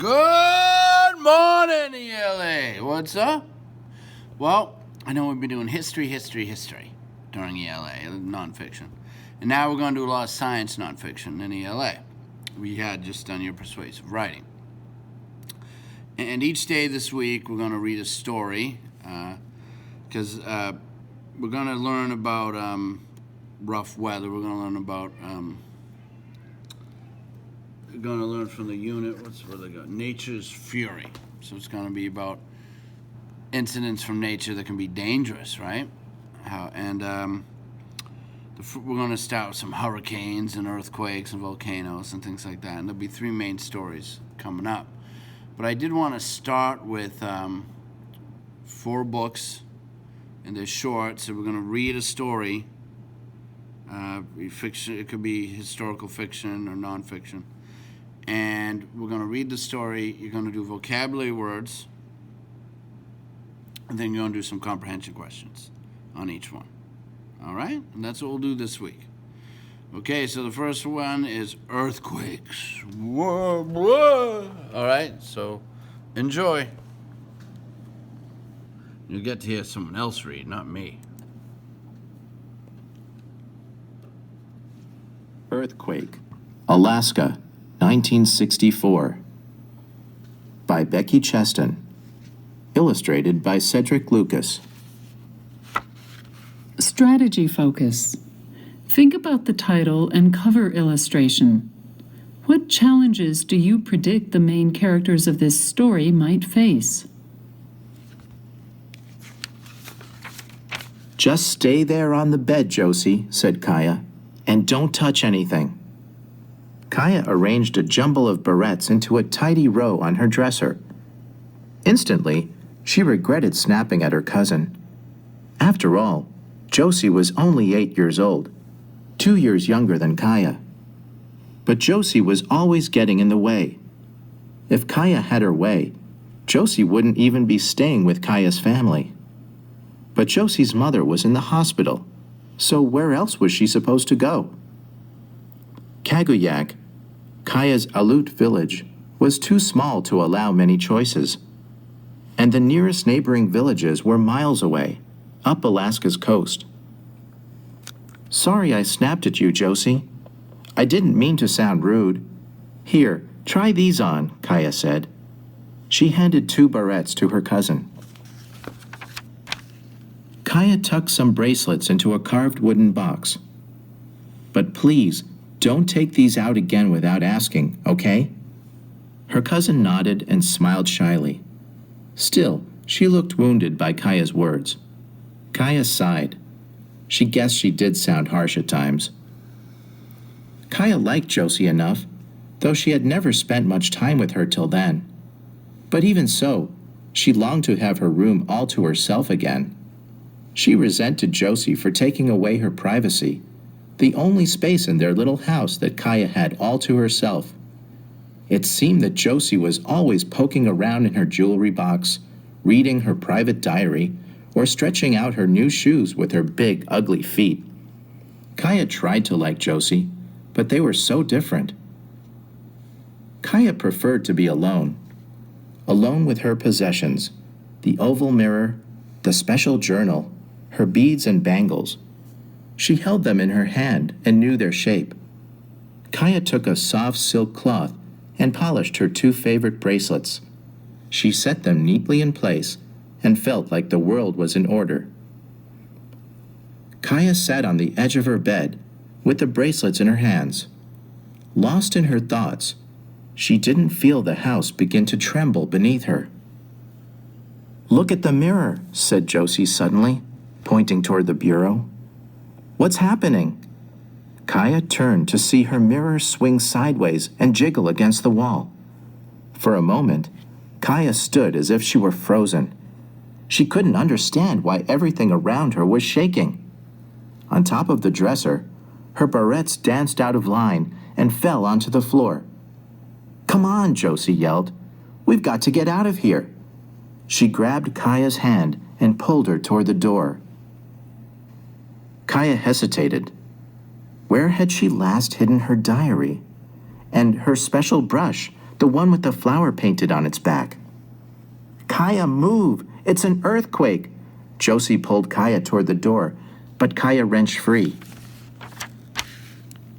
Good morning, ELA. What's up? Well, I know we've been doing history during ELA, nonfiction. And now we're going to do a lot of science nonfiction in ELA. We had just done your persuasive writing. And each day this week, we're going to read a story, because we're going to learn about rough weather. We're going to learn about... we're going to learn from the unit, what they got? Nature's Fury. So it's going to be about incidents from nature that can be dangerous, right? We're going to start with some hurricanes and earthquakes and volcanoes and things like that. And there'll be three main stories coming up. But I did want to start with 4 books, and they're short, so we're going to read a story. Fiction, it could be historical fiction or nonfiction. And we're going to read the story. You're going to do vocabulary words, and then you're going to do some comprehension questions on each one. All right? And that's what we'll do this week. Okay, so the first one is earthquakes. Whoa, whoa. All right, so enjoy. You'll get to hear someone else read, not me. Earthquake, Alaska, 1964. By Becky Cheston. Illustrated by Cedric Lucas. Strategy focus. Think about the title and cover illustration. What challenges do you predict the main characters of this story might face? Just stay there on the bed, Josie, said Kaya, and don't touch anything. Kaya arranged a jumble of barrettes into a tidy row on her dresser. Instantly, she regretted snapping at her cousin. After all, Josie was only 8 years old, 2 years younger than Kaya. But Josie was always getting in the way. If Kaya had her way, Josie wouldn't even be staying with Kaya's family. But Josie's mother was in the hospital, so where else was she supposed to go? Kaguyak, Kaya's Aleut village, was too small to allow many choices. And the nearest neighboring villages were miles away, up Alaska's coast. Sorry I snapped at you, Josie. I didn't mean to sound rude. Here, try these on, Kaya said. She handed 2 barrettes to her cousin. Kaya tucked some bracelets into a carved wooden box. But please, don't take these out again without asking, okay? Her cousin nodded and smiled shyly. Still, she looked wounded by Kaya's words. Kaya sighed. She guessed she did sound harsh at times. Kaya liked Josie enough, though she had never spent much time with her till then. But even so, she longed to have her room all to herself again. She resented Josie for taking away her privacy, the only space in their little house that Kaya had all to herself. It seemed that Josie was always poking around in her jewelry box, reading her private diary, or stretching out her new shoes with her big, ugly feet. Kaya tried to like Josie, but they were so different. Kaya preferred to be alone. Alone with her possessions, the oval mirror, the special journal, her beads and bangles. She held them in her hand and knew their shape. Kaya took a soft silk cloth and polished her 2 favorite bracelets. She set them neatly in place and felt like the world was in order. Kaya sat on the edge of her bed with the bracelets in her hands. Lost in her thoughts, she didn't feel the house begin to tremble beneath her. Look at the mirror, said Josie suddenly, pointing toward the bureau. What's happening? Kaya turned to see her mirror swing sideways and jiggle against the wall. For a moment, Kaya stood as if she were frozen. She couldn't understand why everything around her was shaking. On top of the dresser, her barrettes danced out of line and fell onto the floor. Come on, Josie yelled. We've got to get out of here. She grabbed Kaya's hand and pulled her toward the door. Kaya hesitated. Where had she last hidden her diary? And her special brush, The one with the flower painted on its back. Kaya, move! It's an earthquake! Josie pulled Kaya toward the door, but Kaya wrenched free.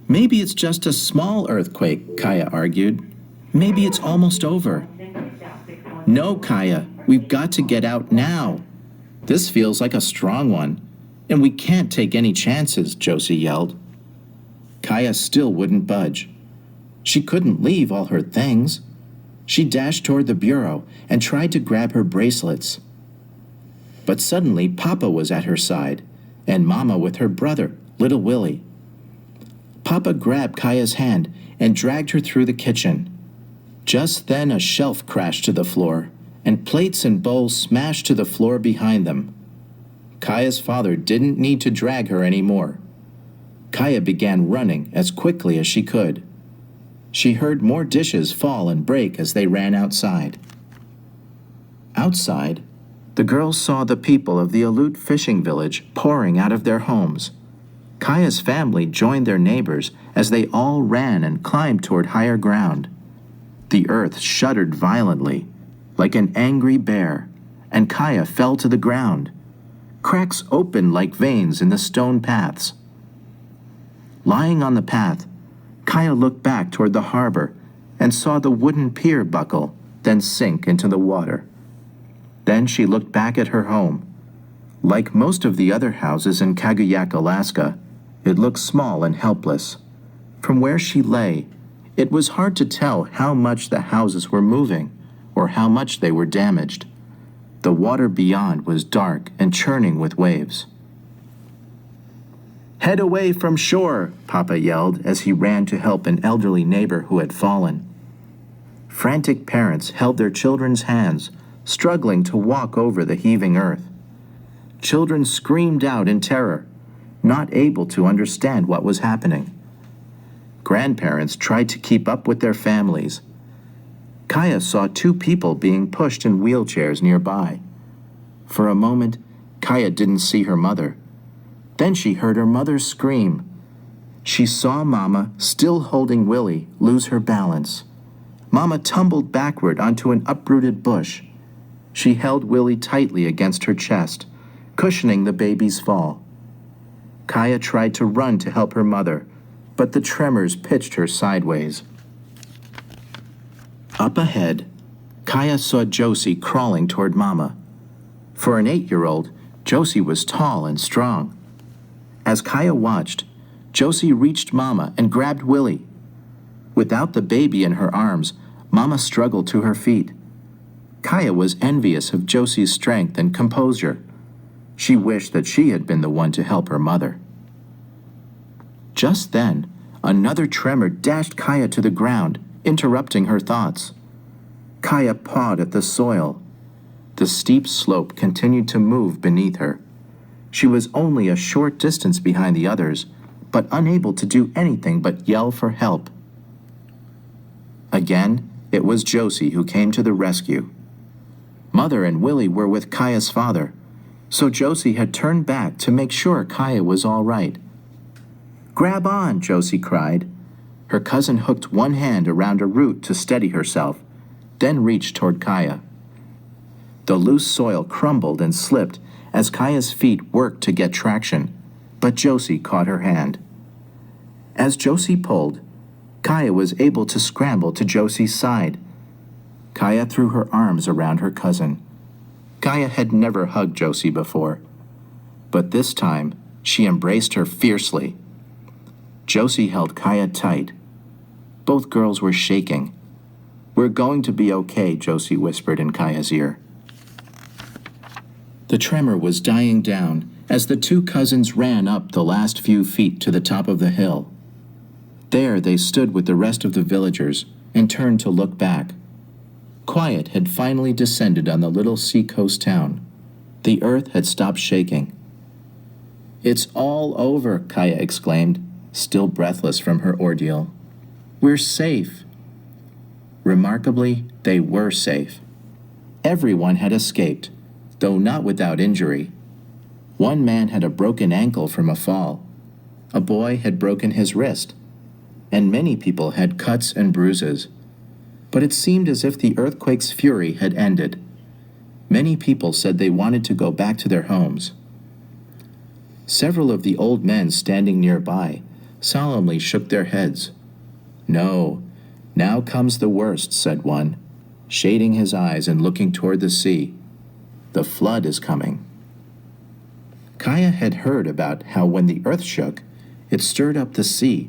Maybe it's just a small earthquake, Kaya argued. Maybe it's almost over. No, Kaya, we've got to get out now. This feels like a strong one, and we can't take any chances, Josie yelled. Kaya still wouldn't budge. She couldn't leave all her things. She dashed toward the bureau and tried to grab her bracelets. But suddenly Papa was at her side, and Mama with her brother, little Willie. Papa grabbed Kaya's hand and dragged her through the kitchen. Just then a shelf crashed to the floor, and plates and bowls smashed to the floor behind them. Kaya's father didn't need to drag her anymore. Kaya began running as quickly as she could. She heard more dishes fall and break as they ran outside. Outside, the girls saw the people of the Aleut fishing village pouring out of their homes. Kaya's family joined their neighbors as they all ran and climbed toward higher ground. The earth shuddered violently, like an angry bear, and Kaya fell to the ground. Cracks opened like veins in the stone paths. Lying on the path, Kaya looked back toward the harbor and saw the wooden pier buckle, then sink into the water. Then she looked back at her home. Like most of the other houses in Kaguyak, Alaska, it looked small and helpless. From where she lay, it was hard to tell how much the houses were moving or how much they were damaged. The water beyond was dark and churning with waves. "Head away from shore," Papa yelled as he ran to help an elderly neighbor who had fallen. Frantic parents held their children's hands, struggling to walk over the heaving earth. Children screamed out in terror, not able to understand what was happening. Grandparents tried to keep up with their families. Kaya saw two people being pushed in wheelchairs nearby. For a moment, Kaya didn't see her mother. Then she heard her mother scream. She saw Mama, still holding Willie, lose her balance. Mama tumbled backward onto an uprooted bush. She held Willie tightly against her chest, cushioning the baby's fall. Kaya tried to run to help her mother, but the tremors pitched her sideways. Up ahead, Kaya saw Josie crawling toward Mama. For an 8-year-old, Josie was tall and strong. As Kaya watched, Josie reached Mama and grabbed Willie. Without the baby in her arms, Mama struggled to her feet. Kaya was envious of Josie's strength and composure. She wished that she had been the one to help her mother. Just then, another tremor dashed Kaya to the ground, interrupting her thoughts. Kaya pawed at the soil. The steep slope continued to move beneath her. She was only a short distance behind the others, but unable to do anything but yell for help. Again, it was Josie who came to the rescue. Mother and Willie were with Kaya's father, so Josie had turned back to make sure Kaya was all right. "Grab on," Josie cried. Her cousin hooked one hand around a root to steady herself, then reached toward Kaya. The loose soil crumbled and slipped as Kaya's feet worked to get traction, but Josie caught her hand. As Josie pulled, Kaya was able to scramble to Josie's side. Kaya threw her arms around her cousin. Kaya had never hugged Josie before, but this time she embraced her fiercely. Josie held Kaya tight. Both girls were shaking. "We're going to be okay," Josie whispered in Kaya's ear. The tremor was dying down as the two cousins ran up the last few feet to the top of the hill. There they stood with the rest of the villagers and turned to look back. Quiet had finally descended on the little seacoast town. The earth had stopped shaking. "It's all over," Kaya exclaimed, still breathless from her ordeal. "We're safe." Remarkably, they were safe. Everyone had escaped, though not without injury. One man had a broken ankle from a fall. A boy had broken his wrist. And many people had cuts and bruises. but it seemed as if the earthquake's fury had ended. Many people said they wanted to go back to their homes. Several of the old men standing nearby solemnly shook their heads. "No, now comes the worst," said one, shading his eyes and looking toward the sea. "The flood is coming." Kaya had heard about how when the earth shook, it stirred up the sea,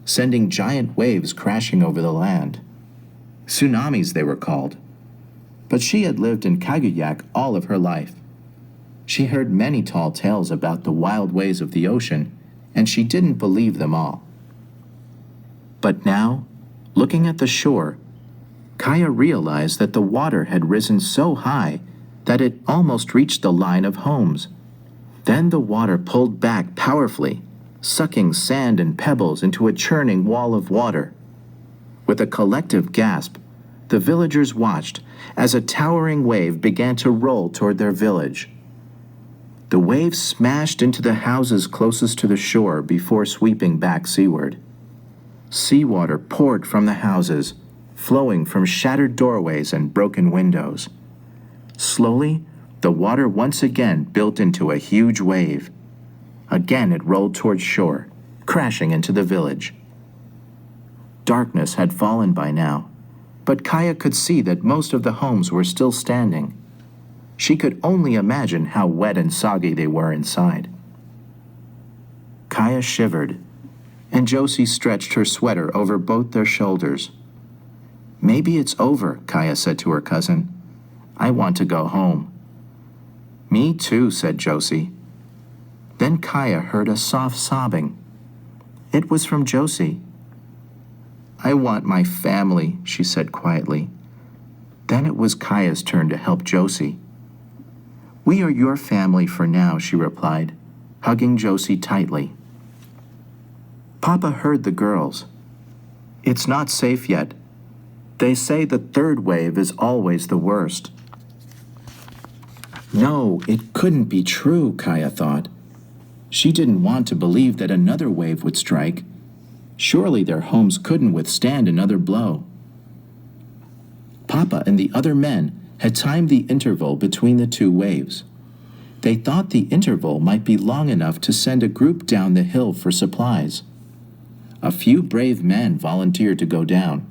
sending giant waves crashing over the land. Tsunamis, they were called. But she had lived in Kaguyak all of her life. She heard many tall tales about the wild ways of the ocean, and she didn't believe them all. But now, looking at the shore, Kaya realized that the water had risen so high that it almost reached the line of homes. Then the water pulled back powerfully, sucking sand and pebbles into a churning wall of water. With a collective gasp, the villagers watched as a towering wave began to roll toward their village. The wave smashed into the houses closest to the shore before sweeping back seaward. Seawater poured from the houses, flowing from shattered doorways and broken windows. Slowly, the water once again built into a huge wave. Again it rolled toward shore, crashing into the village. Darkness had fallen by now, but Kaya could see that most of the homes were still standing. She could only imagine how wet and soggy they were inside. Kaya shivered, and Josie stretched her sweater over both their shoulders. "Maybe it's over," Kaya said to her cousin. "I want to go home." "Me too," said Josie. Then Kaya heard a soft sobbing. It was from Josie. "I want my family," she said quietly. Then it was Kaya's turn to help Josie. "We are your family for now," she replied, hugging Josie tightly. Papa heard the girls. "It's not safe yet. They say the third wave is always the worst." No, it couldn't be true, Kaya thought. She didn't want to believe that another wave would strike. Surely their homes couldn't withstand another blow. Papa and the other men had timed the interval between the two waves. They thought the interval might be long enough to send a group down the hill for supplies. A few brave men volunteered to go down.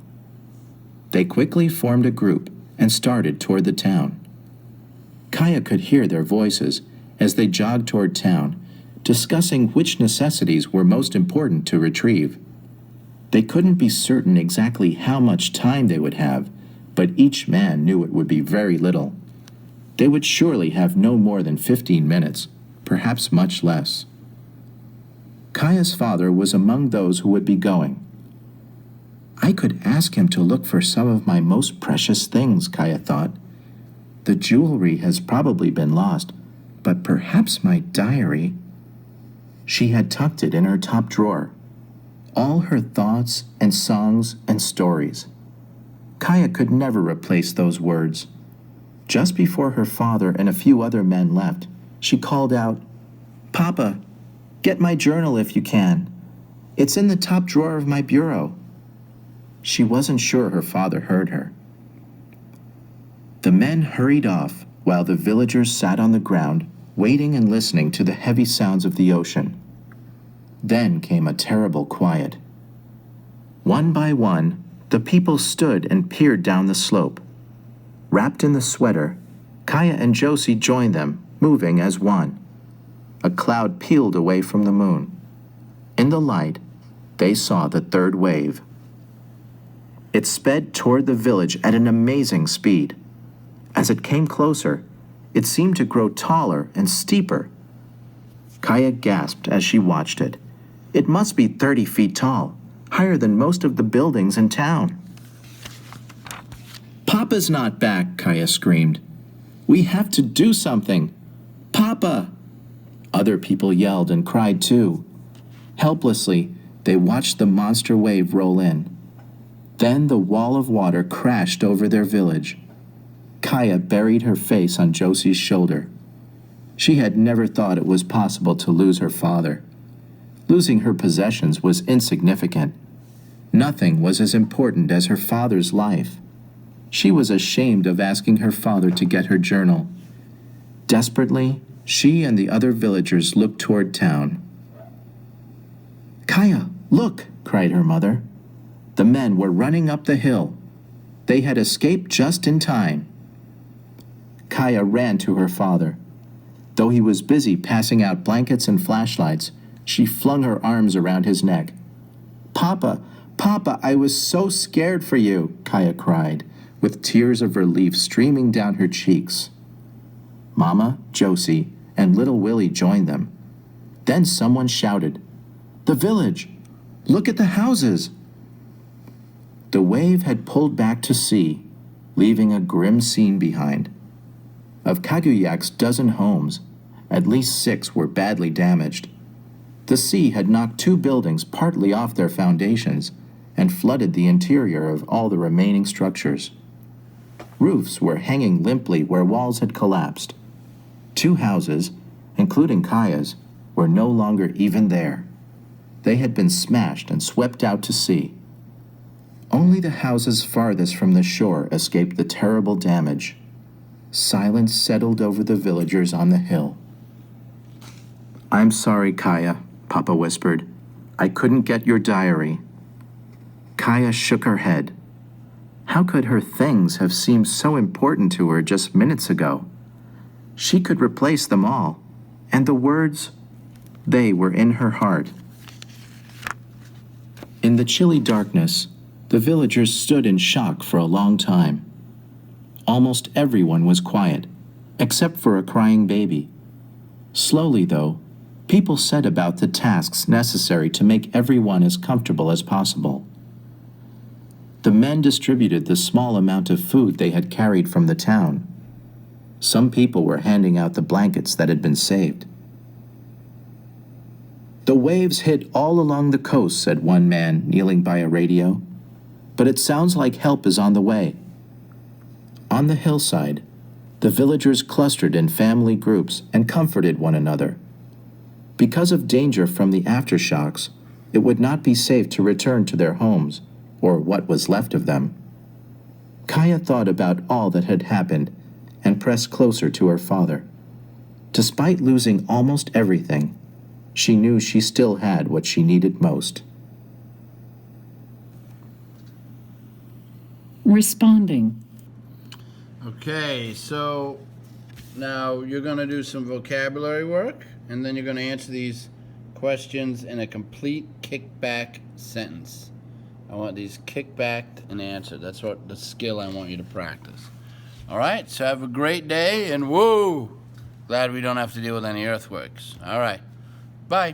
They quickly formed a group and started toward the town. Kaya could hear their voices as they jogged toward town, discussing which necessities were most important to retrieve. They couldn't be certain exactly how much time they would have, but each man knew it would be very little. They would surely have no more than 15 minutes, perhaps much less. Kaya's father was among those who would be going. I could ask him to look for some of my most precious things, Kaya thought. The jewelry has probably been lost, but perhaps my diary. She had tucked it in her top drawer. All her thoughts and songs and stories. Kaya could never replace those words. Just before her father and a few other men left, she called out, "Papa, get my journal if you can. It's in the top drawer of my bureau." She wasn't sure her father heard her. The men hurried off while the villagers sat on the ground, waiting and listening to the heavy sounds of the ocean. Then came a terrible quiet. One by one, the people stood and peered down the slope. Wrapped in the sweater, Kaya and Josie joined them, moving as one. A cloud peeled away from the moon. In the light, they saw the third wave. It sped toward the village at an amazing speed. As it came closer, it seemed to grow taller and steeper. Kaya gasped as she watched it. It must be 30 feet tall, higher than most of the buildings in town. "Papa's not back," Kaya screamed. "We have to do something. Papa!" Other people yelled and cried too. Helplessly, they watched the monster wave roll in. Then the wall of water crashed over their village. Kaya buried her face on Josie's shoulder. She had never thought it was possible to lose her father. Losing her possessions was insignificant. Nothing was as important as her father's life. She was ashamed of asking her father to get her journal. Desperately, she and the other villagers looked toward town. "Kaya, look!" cried her mother. The men were running up the hill. They had escaped just in time. Kaya ran to her father. Though he was busy passing out blankets and flashlights, she flung her arms around his neck. "Papa, Papa, I was so scared for you," Kaya cried, with tears of relief streaming down her cheeks. Mama, Josie, and little Willie joined them. Then someone shouted, "The village! Look at the houses!" The wave had pulled back to sea, leaving a grim scene behind. Of Kaguyak's dozen homes, at least 6 were badly damaged. The sea had knocked 2 buildings partly off their foundations and flooded the interior of all the remaining structures. Roofs were hanging limply where walls had collapsed. 2 houses, including Kaya's, were no longer even there. They had been smashed and swept out to sea. Only the houses farthest from the shore escaped the terrible damage. Silence settled over the villagers on the hill. "I'm sorry, Kaya," Papa whispered. "I couldn't get your diary." Kaya shook her head. How could her things have seemed so important to her just minutes ago? She could replace them all, and the words, they were in her heart. In the chilly darkness, the villagers stood in shock for a long time. Almost everyone was quiet, except for a crying baby. Slowly, though, people set about the tasks necessary to make everyone as comfortable as possible. The men distributed the small amount of food they had carried from the town. Some people were handing out the blankets that had been saved. "The waves hit all along the coast," said one man, kneeling by a radio. "But it sounds like help is on the way." On the hillside, the villagers clustered in family groups and comforted one another. Because of danger from the aftershocks, it would not be safe to return to their homes, or what was left of them. Kaya thought about all that had happened and pressed closer to her father. Despite losing almost everything, she knew she still had what she needed most. Responding. Okay, so now you're going to do some vocabulary work, and then you're going to answer these questions in a complete kickback sentence. I want these kickbacked and answered. That's what the skill I want you to practice. All right, so have a great day, and woo! Glad we don't have to deal with any earthquakes. All right, bye.